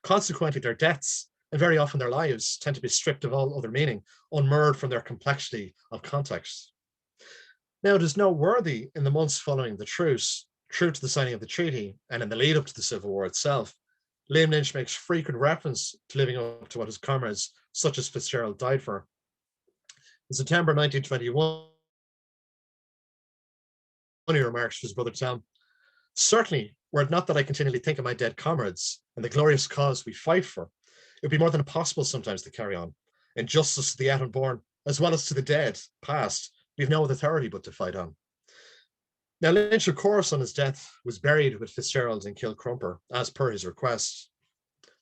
Consequently, their deaths, and very often their lives, tend to be stripped of all other meaning, unmoored from their complexity of context. Now, it is noteworthy in the months following the truce, true to the signing of the treaty, and in the lead up to the Civil War itself, Liam Lynch makes frequent reference to living up to what his comrades, such as Fitzgerald, died for. In September 1921, he remarks to his brother Tom, certainly, were it not that I continually think of my dead comrades and the glorious cause we fight for, it would be more than impossible sometimes to carry on. In justice to the unborn, as well as to the dead, past, we have no authority but to fight on. Now, Lynch, of course, on his death, was buried with Fitzgerald in Kilcrumper, as per his request.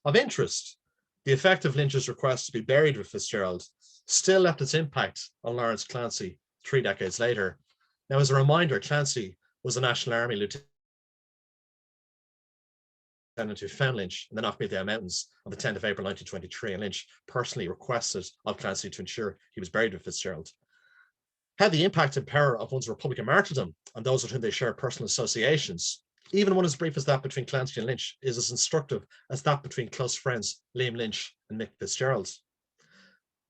Of interest, the effect of Lynch's request to be buried with Fitzgerald still left its impact on Lawrence Clancy 3 decades later. Now, as a reminder, Clancy was a National Army lieutenant who found Lynch in the Knockmealdale Mountains on the 10th of April 1923, and Lynch personally requested of Clancy to ensure he was buried with Fitzgerald. How the impact and power of one's Republican martyrdom on those with whom they share personal associations, even one as brief as that between Clancy and Lynch, is as instructive as that between close friends Liam Lynch and Mick Fitzgerald.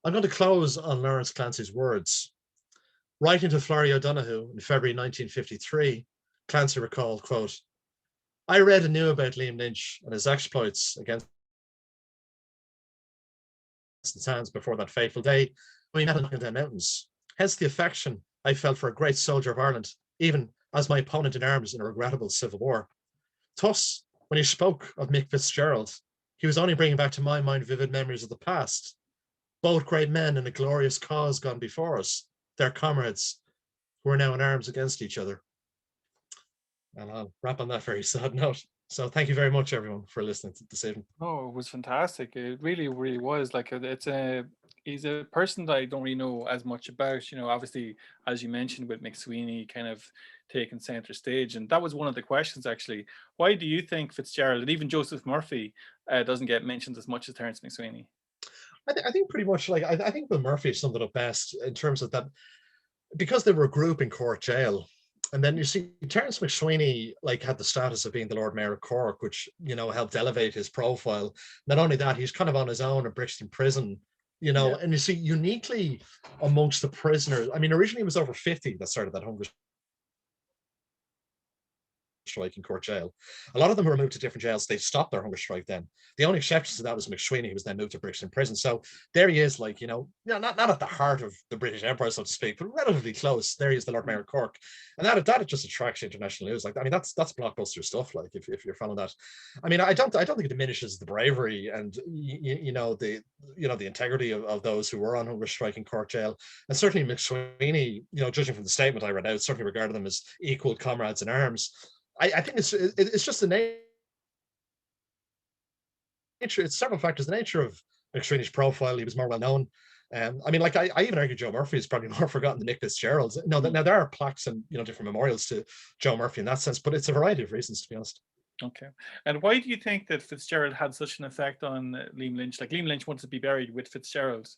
I'm going to close on Lawrence Clancy's words. Writing to Florrie O'Donoghue in February 1953, Clancy recalled, quote, "I read and knew about Liam Lynch and his exploits against his hands before that fateful day when we met in Knockmealdale Mountains. Hence the affection I felt for a great soldier of Ireland, even as my opponent in arms in a regrettable civil war. Thus, when he spoke of Mick Fitzgerald, he was only bringing back to my mind vivid memories of the past. Both great men in a glorious cause gone before us, their comrades, who are now in arms against each other." And I'll wrap on that very sad note. So thank you very much, everyone, for listening to this evening. Oh, it was fantastic. It really, really was. Like he's a person that I don't really know as much about. Obviously, as you mentioned, with MacSwiney kind of taking center stage, and that was one of the questions actually. Why do you think Fitzgerald and even Joseph Murphy doesn't get mentioned as much as Terence MacSwiney? I think pretty much like I think Bill Murphy summed it up best in terms of that, because they were a group in Cork Jail. And then you see Terence MacSwiney like had the status of being the Lord Mayor of Cork, which helped elevate his profile. Not only that, he's kind of on his own in Brixton Prison, Yeah. and you see uniquely amongst the prisoners. I mean, originally it was over 50 that started that hunger strike in Cork Jail. A lot of them were moved to different jails. They stopped their hunger strike then. The only exception to that was MacSwiney, who was then moved to Brixton Prison. So there he is, like, not at the heart of the British Empire, so to speak, but relatively close. There he is, the Lord Mayor of Cork. And that just attracts international news. Like, I mean, that's blockbuster stuff, like, if you're following that. I mean, I don't think it diminishes the bravery and the integrity of those who were on hunger strike in Cork Jail. And certainly MacSwiney, judging from the statement I read out, certainly regarded them as equal comrades in arms. I think it's just the nature. It's several factors. The nature of MacSwiney's profile. He was more well known. I mean, like I even argue Joe Murphy is probably more forgotten than Mick Fitzgerald. Now there are plaques and different memorials to Joe Murphy in that sense, but it's a variety of reasons, to be honest. Okay. And why do you think that Fitzgerald had such an effect on Liam Lynch? Like Liam Lynch wanted to be buried with Fitzgerald.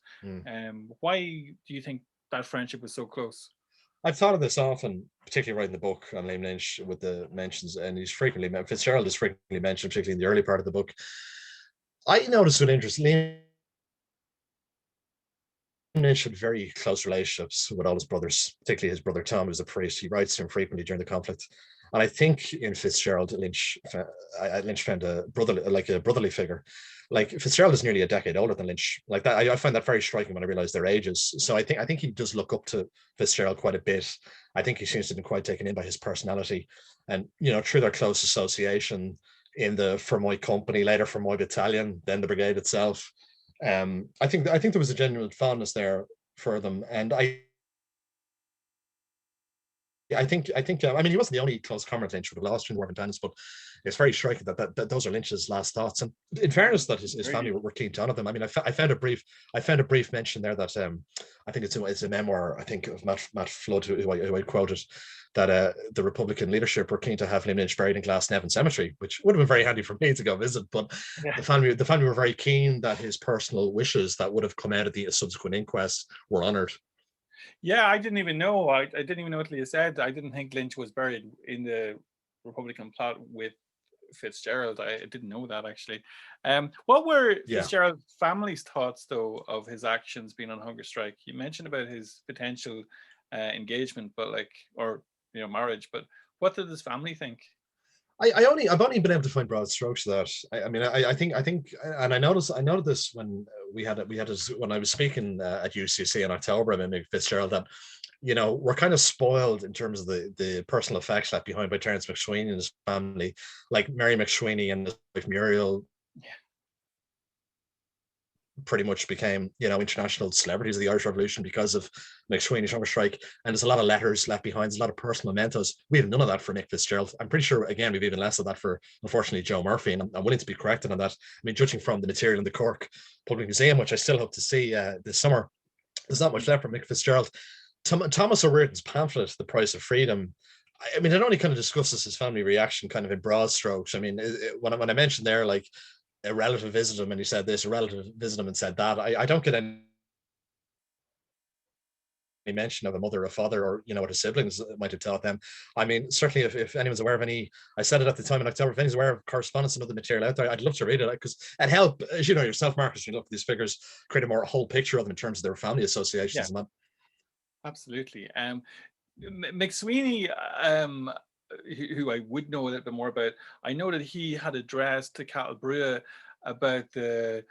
Why do you think that friendship was so close? I've thought of this often, particularly writing the book on Liam Lynch with the mentions, and Fitzgerald is frequently mentioned, particularly in the early part of the book. I noticed with interest, Liam Lynch had very close relationships with all his brothers, particularly his brother Tom, who's a priest. He writes to him frequently during the conflict. And I think in Fitzgerald, Lynch found a brotherly figure. Like Fitzgerald is nearly a decade older than Lynch. Like that, I find that very striking when I realize their ages. So I think he does look up to Fitzgerald quite a bit. I think he seems to have been quite taken in by his personality, and through their close association in the Fermoy company, later Fermoy battalion, then the brigade itself. I think there was a genuine fondness there for them, and I think I mean, he wasn't the only close comrade Lynch would have lost in the war of independence, but it's very striking that those are Lynch's last thoughts. And in fairness, that his family were keen to honor them. I mean, I found a brief mention there that I think it's a memoir, I think, of Matt Flood, who I quoted, that the Republican leadership were keen to have Liam Lynch buried in Glasnevin Cemetery, which would have been very handy for me to go visit. But the family were very keen that his personal wishes that would have come out of the subsequent inquest were honored. Yeah, I didn't even know. I didn't even know what Leah said. I didn't think Lynch was buried in the Republican plot with Fitzgerald. I didn't know that actually. What were Fitzgerald's family's thoughts though of his actions being on hunger strike? You mentioned about his potential engagement, but marriage. But what did his family think? I've only been able to find broad strokes of that. I think, and I noted this when we had this, when I was speaking at UCC in October, I mean, Fitzgerald, that we're kind of spoiled in terms of the personal effects left behind by Terence MacSwiney and his family, like Mary MacSwiney and his wife Muriel. pretty much became, international celebrities of the Irish Revolution because of MacSwiney's hunger strike. And there's a lot of letters left behind, there's a lot of personal mementos. We have none of that for Nick Fitzgerald. I'm pretty sure, again, we've even less of that for, unfortunately, Joe Murphy. And I'm willing to be corrected on that. I mean, judging from the material in the Cork Public Museum, which I still hope to see this summer, there's not much left from Nick Fitzgerald. Thomas O'Riordan's pamphlet, The Price of Freedom, I mean, it only kind of discusses his family reaction kind of in broad strokes. I mean, when I mentioned there, like, a relative visited him and he said this, a relative visited him and said that, I don't get any mention of a mother or a father or, what his siblings might have taught them. I mean, certainly if anyone's aware of any, I said it at the time in October, if anyone's aware of correspondence and other material out there, I'd love to read it, because it help, as you know yourself, Marcus, when you look at these figures, create a more whole picture of them in terms of their family associations. Yeah, absolutely. MacSwiney, who I would know a little bit more about, I know that he had addressed to Cathal about the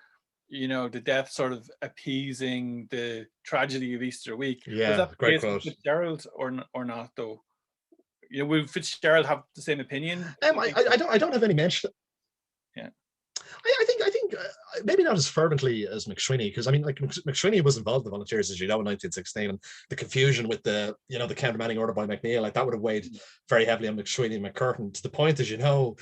death sort of appeasing the tragedy of Easter week. Yeah, was that great the case with Fitzgerald or not though? Will Fitzgerald have the same opinion? I don't have any mention. Yeah. I think maybe not as fervently as MacSwiney, because I mean, like, MacSwiney was involved in the volunteers, as you know, in 1916, and the confusion with the countermanding order by MacNeill, like, that would have weighed very heavily on MacSwiney and McCurtain, to the point, as you know,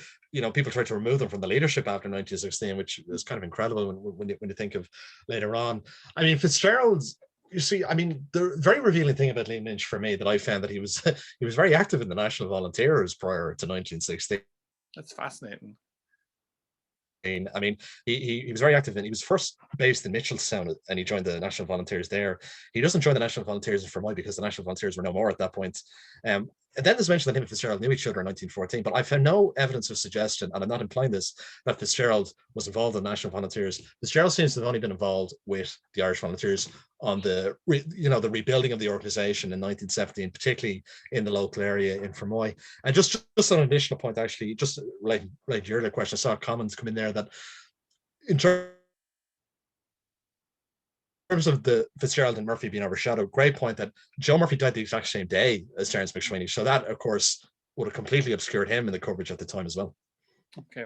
people tried to remove them from the leadership after 1916, which is kind of incredible when you think of later on. I mean, Fitzgerald's, you see, I mean, the very revealing thing about Liam Lynch for me that I found that he was very active in the National Volunteers prior to 1916. That's fascinating. I mean, he was very active, and he was first based in Mitchelstown, and he joined the National Volunteers there. He doesn't join the National Volunteers in Fermoy because the National Volunteers were no more at that point. And then there's mention that him and Fitzgerald knew each other in 1914, but I found no evidence of suggestion, and I'm not implying this, that Fitzgerald was involved in the National Volunteers. Fitzgerald seems to have only been involved with the Irish Volunteers on the rebuilding of the organisation in 1917, particularly in the local area in Fermoy. And just on an additional point, actually, just like your earlier question, I saw comments come in there that in terms of the Fitzgerald and Murphy being overshadowed, great point that Joe Murphy died the exact same day as Terence MacSwiney. So that, of course, would have completely obscured him in the coverage at the time as well. Okay.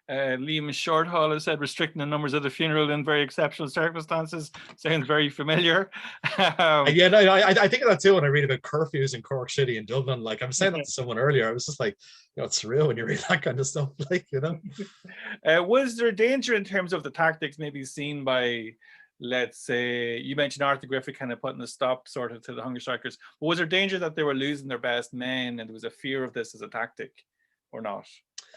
Liam Shorthall has said restricting the numbers of the funeral in very exceptional circumstances sounds very familiar. Yeah, no, I think of that too when I read about curfews in Cork City and Dublin. Like, I was saying that to someone earlier. I was just like, it's surreal when you read that kind of stuff. Like, was there danger in terms of the tactics maybe seen by, let's say, you mentioned Arthur Griffith kind of putting a stop sort of to the hunger strikers, but was there danger that they were losing their best men and there was a fear of this as a tactic or not?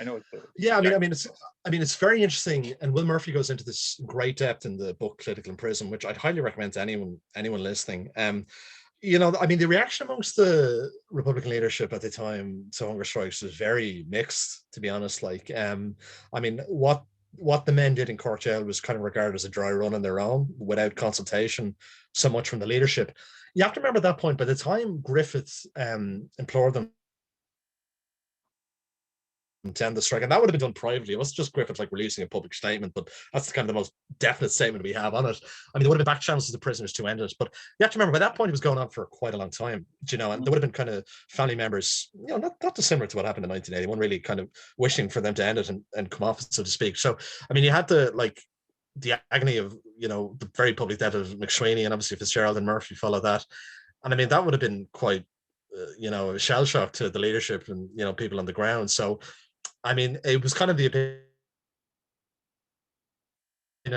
I know it's it's very interesting, and Will Murphy goes into this great depth in the book Political in Prison, which I'd highly recommend to anyone listening. The reaction amongst the Republican leadership at the time to hunger strikes was very mixed, to be honest. Like, what the men did in Cork Jail was kind of regarded as a dry run on their own, without consultation so much from the leadership. You have to remember at that point, by the time Griffith implored them to end the strike, and that would have been done privately. It wasn't just Griffith like releasing a public statement, but that's kind of the most definite statement we have on it. I mean, there would have been back channels to the prisoners to end it, but you have to remember by that point it was going on for quite a long time, and there would have been kind of family members, not dissimilar to what happened in 1981, really kind of wishing for them to end it and come off, so to speak. So, I mean, you had the agony of, the very public death of MacSwiney, and obviously Fitzgerald and Murphy followed that. And I mean, that would have been quite, a shell shock to the leadership and, people on the ground. So, I mean, it was kind of the opinion,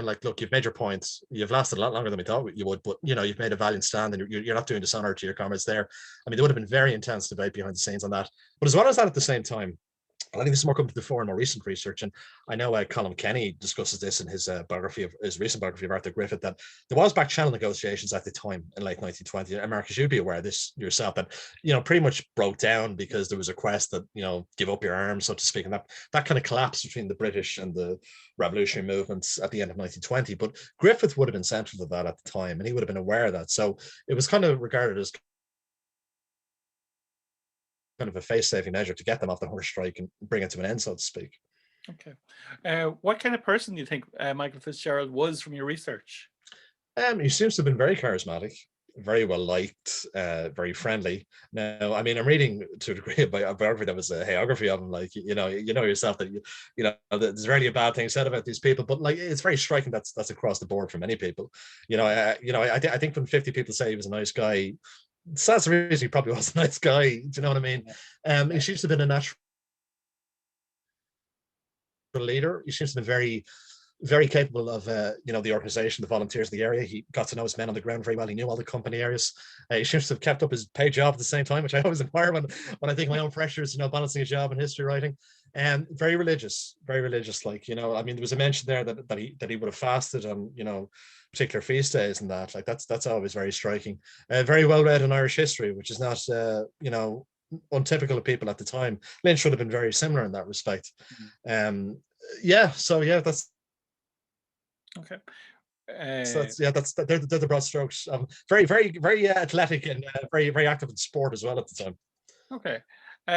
like, look, you've made your points. You've lasted a lot longer than we thought you would, but, you've made a valiant stand, and you're not doing dishonor to your comrades there. I mean, there would have been very intense debate behind the scenes on that. But as well as that, at the same time, I think this is more coming to the fore in more recent research, and I know Colin Kenny discusses this in his recent biography of Arthur Griffith, that there was back channel negotiations at the time in late 1920. And Marcus, you'd be aware of this yourself, that pretty much broke down because there was a request that give up your arms, so to speak, and that kind of collapsed between the British and the revolutionary movements at the end of 1920. But Griffith would have been central to that at the time, and he would have been aware of that. So it was kind of regarded as kind of a face-saving measure to get them off the hunger strike and bring it to an end, so to speak. Okay. What kind of person do you think Michael Fitzgerald was from your research? He seems to have been very charismatic. very well liked, very friendly. Now, I mean, I'm reading to a degree a biography that was a hagiography of him. Like, you know yourself that you know there's rarely a bad thing said about these people, but like it's very striking that's across the board for many people. I think when 50 people say he was a nice guy, that's the reason he probably was a nice guy. Do you know what I mean? He seems to have been a natural leader. He seems to have been very capable of the organization, the volunteers of the area. He got to know his men on the ground very well. He knew all the company areas. He seems to have kept up his paid job at the same time, which I always admire when I think my own pressures, balancing a job and history writing. And very religious. Like, I mean, there was a mention there that he would have fasted on, particular feast days and that. Like that's always very striking. Very well read in Irish history, which is not untypical of people at the time. Lynch would have been very similar in that respect. That's okay. So they're the broad strokes. Very, very, very athletic and very, very active in sport as well at the time. Okay.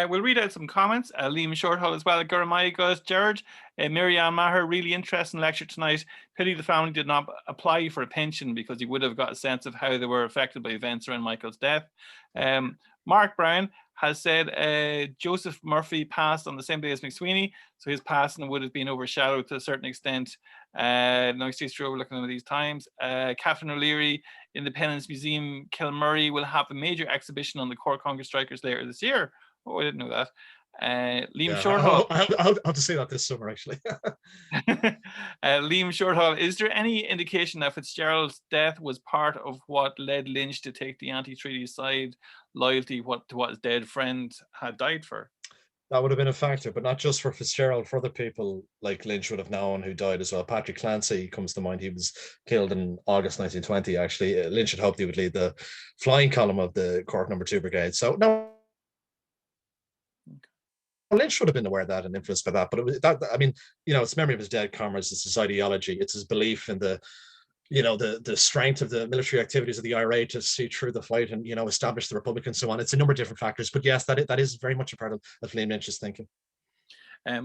We'll read out some comments. Liam Shorthall as well. Guramayagus, Gerard, Miriam Maher, really interesting lecture tonight. Pity the family did not apply for a pension because he would have got a sense of how they were affected by events around Michael's death. Mark Brown has said Joseph Murphy passed on the same day as MacSwiney, so his passing would have been overshadowed to a certain extent. Nice to overlooking them at these times. Catherine O'Leary, Independence Museum Kilmurray will have a major exhibition on the Cork hunger strikers later this year. Oh, I didn't know that. Liam Shorthall. I'll have to see that this summer, actually. Liam Shorthall, is there any indication that Fitzgerald's death was part of what led Lynch to take the anti-treaty side, loyalty to what his dead friend had died for? That would have been a factor, but not just for Fitzgerald. For other people like Lynch would have known who died as well. Patrick Clancy comes to mind. He was killed in August 1920, actually. Lynch had hoped he would lead the flying column of the Cork No. 2 Brigade. So, no, Lynch should have been aware of that and influenced by that. But it was that, I mean, it's memory of his dead comrades. It's his ideology. It's his belief in the strength of the military activities of the IRA to see through the fight and, establish the Republic and so on. It's a number of different factors. But yes, that is very much a part of Liam Lynch's thinking.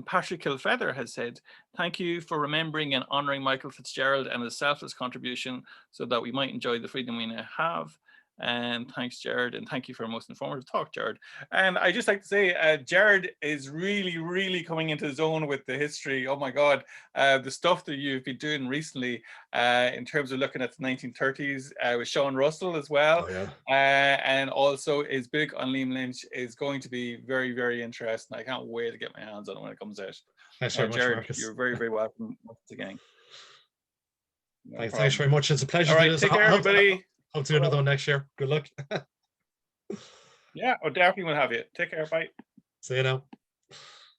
Patrick Kilfeather has said, thank you for remembering and honouring Michael Fitzgerald and his selfless contribution so that we might enjoy the freedom we now have. And thanks, Gerard, and thank you for a most informative talk, Gerard. And I just like to say, Gerard is really, really coming into his own with the history. Oh my God, the stuff that you've been doing recently in terms of looking at the 1930s with Sean Russell as well. Oh, yeah. And also his book on Liam Lynch is going to be very, very interesting. I can't wait to get my hands on it when it comes out. Thanks very much, Gerard, Marcus. you're very, very welcome once again. Thanks very much. It's a pleasure. All right, take care, everybody. Hope to do another one next year. Good luck. Yeah, definitely will have you. Take care. Bye. See you now.